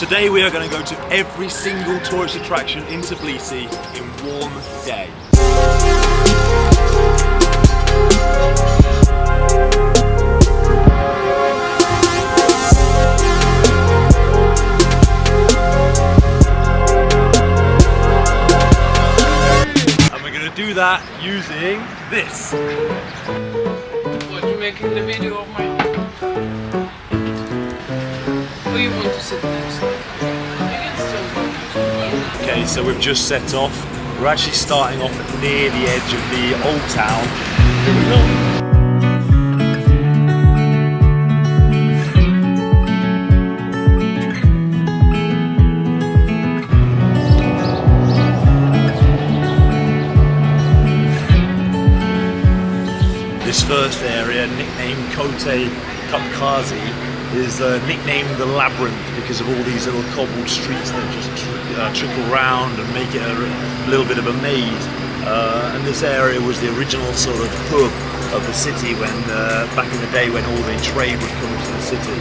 Today we are going to go to every single tourist attraction in Tbilisi in one day. And we're going to do that using this. What, you making the video of my... Or you want to sit next to it? Okay, so we've just set off. We're actually starting off near the edge of the old town. Here we go. This first area, nicknamed Kote Kapkazi, is nicknamed the Labyrinth because of all these little cobbled streets that just trickle round and make it a little bit of a maze. And this area was the original sort of hub of the city when, back in the day when all the trade would come to the city.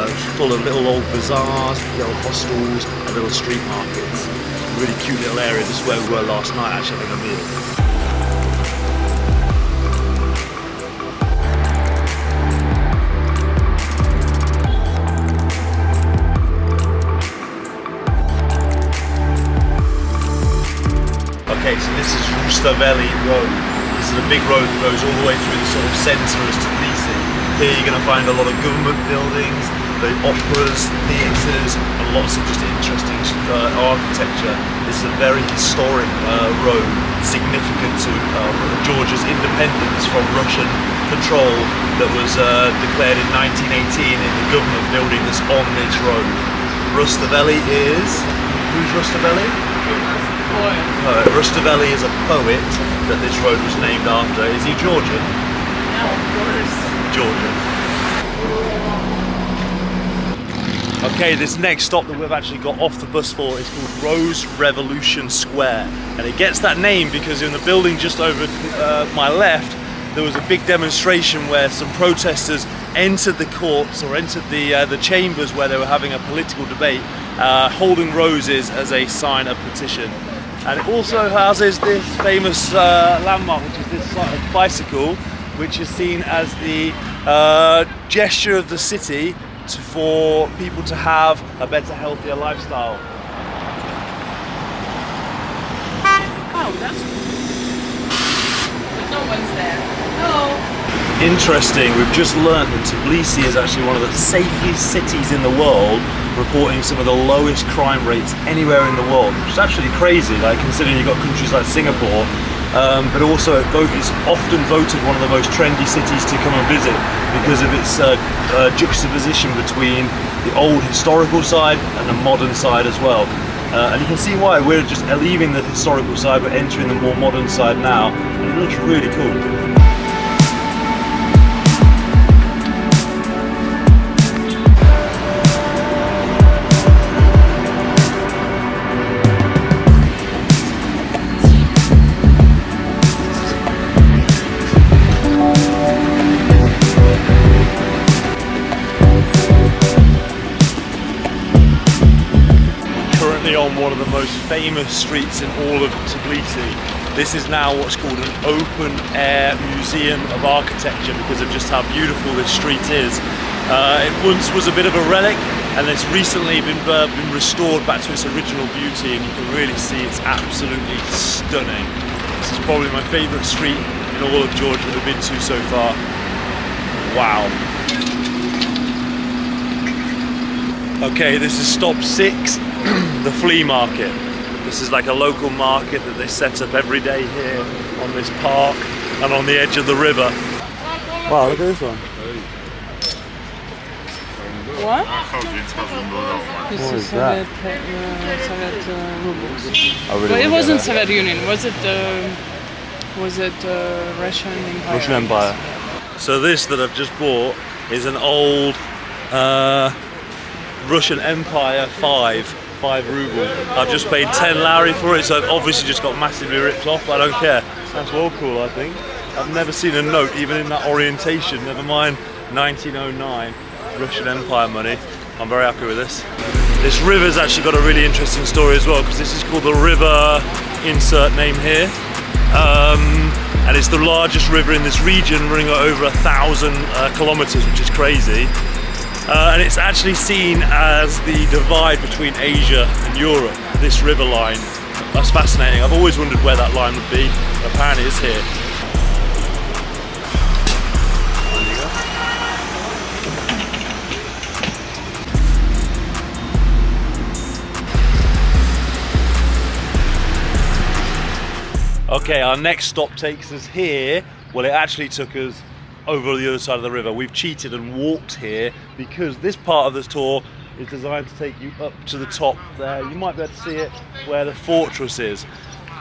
It's full of little old bazaars, little hostels and little street markets. Really cute little area. This is where we were last night actually having a meal. Okay, so this is Rustaveli Road. This is a big road that goes all the way through the sort of centre of Tbilisi. Here you're going to find a lot of government buildings, the operas, theatres, and lots of just interesting architecture. This is a very historic road, significant to Georgia's independence from Russian control that was declared in 1918 in the government building that's on this road. Rustaveli is... Who's Rustaveli? Rustaveli is a poet that this road was named after. Is he Georgian? No, of Georgian. Okay, this next stop that we've actually got off the bus for is called Rose Revolution Square. And it gets that name because in the building just over my left, there was a big demonstration where some protesters entered the courts or entered the chambers where they were having a political debate, holding roses as a sign of petition. And it also houses this famous landmark, which is this bicycle, which is seen as the gesture of the city for people to have a better, healthier lifestyle. Oh, that's cool. But no one's there. Hello. Interesting, we've just learnt that Tbilisi is actually one of the safest cities in the world, reporting some of the lowest crime rates anywhere in the world, which is actually crazy, like considering you've got countries like Singapore, but also it's often voted one of the most trendy cities to come and visit because of its juxtaposition between the old historical side and the modern side as well. And you can see why we're just leaving the historical side but entering the more modern side now, and it looks really cool. On one of the most famous streets in all of Tbilisi. This is now what's called an open air museum of architecture because of just how beautiful this street is. It once was a bit of a relic and it's recently been restored back to its original beauty, and you can really see it's absolutely stunning. This is probably my favourite street in all of Georgia that I've been to so far. Wow. Okay, this is stop 6. The Flea Market. This is like a local market that they set up every day here on this park and on the edge of the river. Wow, look at this one. What? What is that? But it wasn't Soviet Union. Was it Russian Empire? Russian Empire. So this that I've just bought is an old Russian Empire 5 ruble. I've just paid 10 lari for it, so I've obviously just got massively ripped off, but I don't care. That's well cool, I think. I've never seen a note, even in that orientation, never mind 1909 Russian Empire money. I'm very happy with this. This river's actually got a really interesting story as well, because this is called the river, insert name here. And it's the largest river in this region, running at over 1,000 kilometers, which is crazy. And it's actually seen as the divide between Asia and Europe, this river line. That's fascinating. I've always wondered where that line would be. Apparently it's here. Okay, our next stop takes us here. Well, it actually took us over the other side of the river. We've cheated and walked here because this part of the tour is designed to take you up to the top there. You might be able to see it where the fortress is,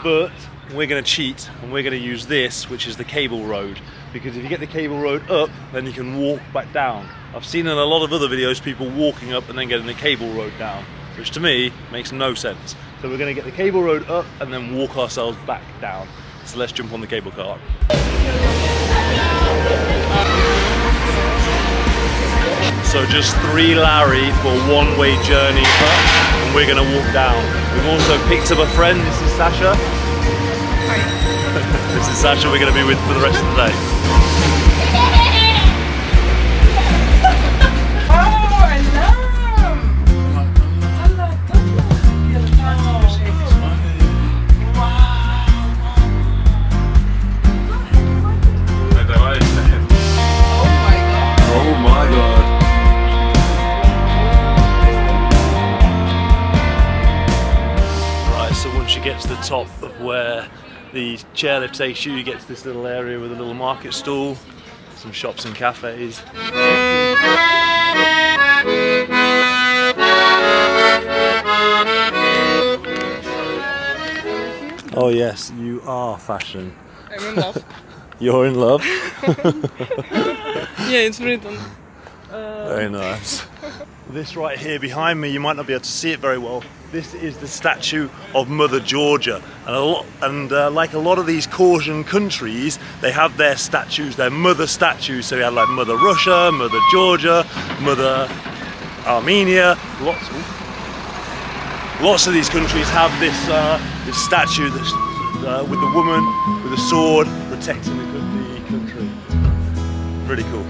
but we're going to cheat and we're going to use this, which is the cable road, because if you get the cable road up, then you can walk back down. I've seen in a lot of other videos people walking up and then getting the cable road down, which to me makes no sense. So we're going to get the cable road up and then walk ourselves back down. So let's jump on the cable car. So just 3 Larry for a one-way journey up, and we're going to walk down. We've also picked up a friend. This is Sasha. Hi. This is Sasha we're going to be with for the rest of the day. To the top of where the chairlift takes you, you get to this little area with a little market stall, some shops and cafes. Oh yes, you are fashion. I'm in love. You're in love? Yeah, it's written. Very nice. This right here behind me, you might not be able to see it very well. This is the statue of Mother Georgia, and like a lot of these Caucasian countries, they have their statues, their mother statues. So you have like Mother Russia, Mother Georgia, Mother Armenia. Lots of these countries have this this statue that's with the woman with a sword protecting the country. Really cool.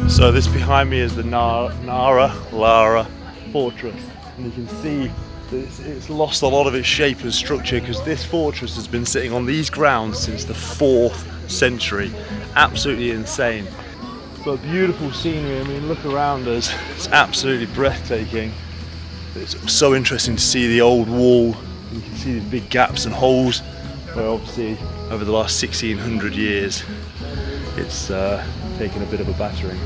So this behind me is the Narikala fortress, and you can see that it's lost a lot of its shape and structure, because this fortress has been sitting on these grounds since the 4th century. Absolutely insane. But beautiful scenery. I mean, look around us, it's absolutely breathtaking. It's so interesting to see the old wall. You can see these big gaps and holes where obviously over the last 1600 years it's taken a bit of a battering.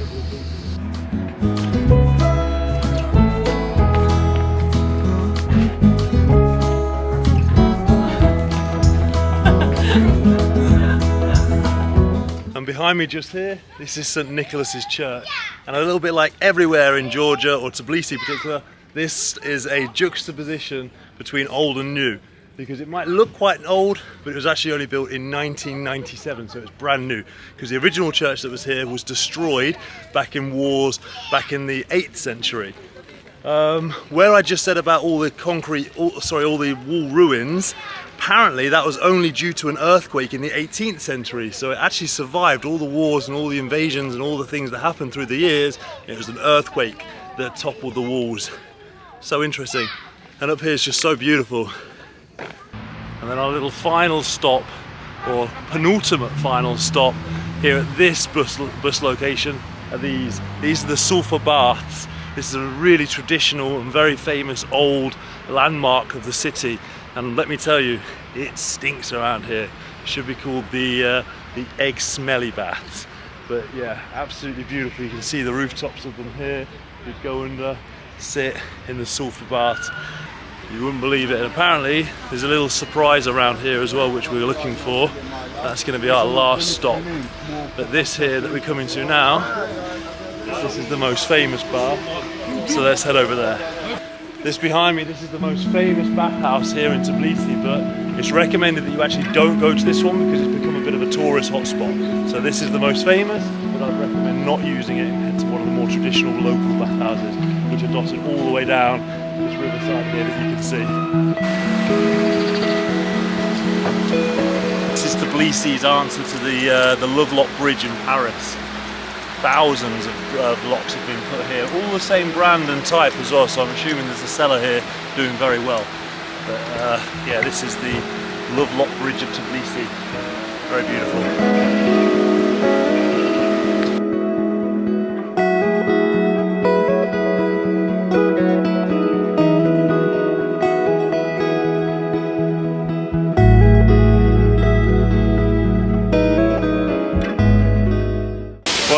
And behind me just here, this is St. Nicolas's Church. And a little bit like everywhere in Georgia, or Tbilisi in particular, this is a juxtaposition between old and new. Because it might look quite old, but it was actually only built in 1997, so it's brand new. Because the original church that was here was destroyed back in wars, back in the 8th century. Where I just said about all the all the wall ruins, apparently that was only due to an earthquake in the 18th century. So it actually survived all the wars and all the invasions and all the things that happened through the years. It was an earthquake that toppled the walls. So interesting. And up here is just so beautiful. And then our little final stop, or penultimate final stop, here at this bus location are these. These are the Sulphur Baths. This is a really traditional and very famous old landmark of the city. And let me tell you, it stinks around here. It should be called the egg smelly baths. But yeah, absolutely beautiful. You can see the rooftops of them here. You go and sit in the Sulphur Baths. You wouldn't believe it. And apparently there's a little surprise around here as well, which we were looking for. That's going to be our last stop. But this here that we're coming to now, this is the most famous bath. So let's head over there. This behind me, this is the most famous bathhouse here in Tbilisi, but it's recommended that you actually don't go to this one because it's become a bit of a tourist hotspot. So this is the most famous, but I'd recommend not using it and head to one of the more traditional local bathhouses, which are dotted all the way down this riverside here that you can see. This is Tbilisi's answer to the Lovelock Bridge in Paris. Thousands of locks have been put here, all the same brand and type as well, so I'm assuming there's a seller here doing very well. But yeah, this is the Lovelock Bridge of Tbilisi. Very beautiful.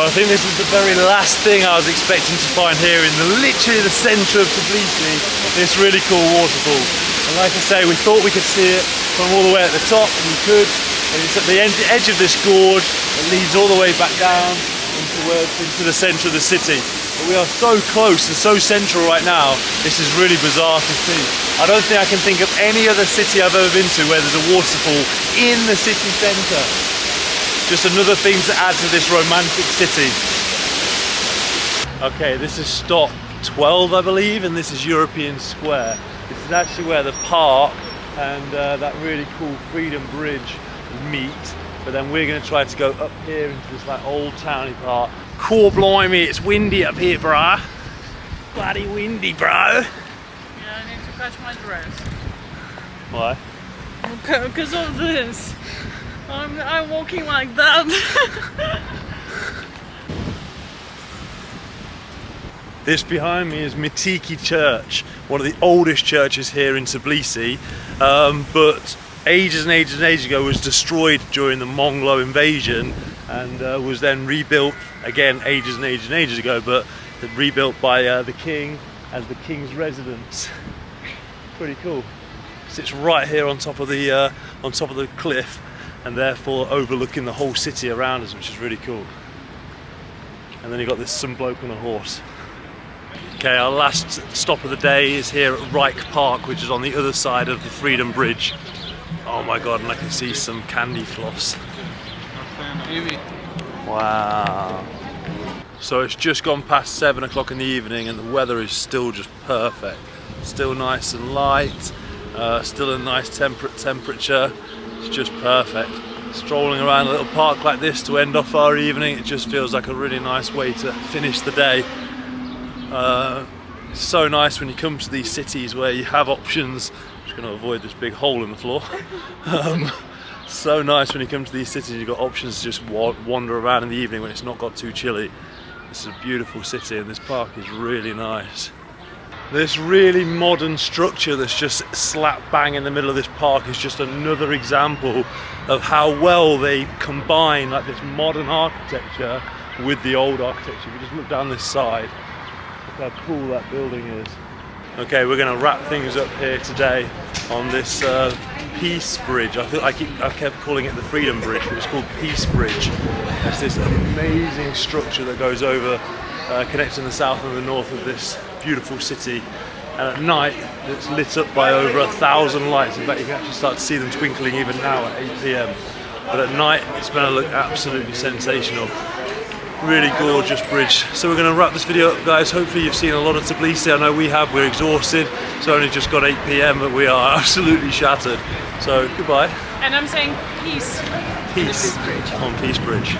I think this is the very last thing I was expecting to find here in literally the centre of Tbilisi, this really cool waterfall. And like I say, we thought we could see it from all the way at the top, and we could. And it's at the edge of this gorge that leads all the way back down into the centre of the city. But we are so close and so central right now, this is really bizarre to see. I don't think I can think of any other city I've ever been to where there's a waterfall in the city centre. Just another thing to add to this romantic city. Okay, this is stop 12, I believe, and this is European Square. This is actually where the park and that really cool Freedom Bridge meet. But then we're going to try to go up here into this like old towny part. Cool, blimey, it's windy up here, bro. Bloody windy, bro. Yeah, I need to catch my dress. Why? Because of this. I'm walking like that. This behind me is Nicolas Church, one of the oldest churches here in Tbilisi, but ages and ages and ages ago was destroyed during the Mongol invasion and was then rebuilt again ages and ages and ages ago, but rebuilt by the king as the king's residence. Pretty cool. Sits right here on top of the cliff, and therefore overlooking the whole city around us, which is really cool. And then you've got some bloke on a horse. Okay, our last stop of the day is here at Reich Park, which is on the other side of the Freedom Bridge. Oh my god, and I can see some candy floss. Wow. So it's just gone past 7 o'clock in the evening and the weather is still just perfect. Still nice and light, still a nice temperate temperature. It's just perfect. Strolling around a little park like this to end off our evening, it just feels like a really nice way to finish the day. It's so nice when you come to these cities where you have options. I'm just going to avoid this big hole in the floor. So nice when you come to these cities, you've got options to just wander around in the evening when it's not got too chilly. This is a beautiful city and this park is really nice. This really modern structure that's just slap bang in the middle of this park is just another example of how well they combine like this modern architecture with the old architecture. If you just look down this side, look how cool that building is. Okay, we're going to wrap things up here today on this Peace Bridge. I kept calling it the Freedom Bridge, but it's called Peace Bridge. It's this amazing structure that goes over, connecting the south and the north of this beautiful city. And at night, it's lit up by over 1,000 lights. In fact, you can actually start to see them twinkling even now at 8 PM. But at night, it's going to look absolutely sensational. Really gorgeous bridge. So we're going to wrap this video up, guys. Hopefully you've seen a lot of Tbilisi. I know we have. We're exhausted. It's only just got 8 PM, but we are absolutely shattered. So goodbye. And I'm saying peace. Peace on Peace Bridge.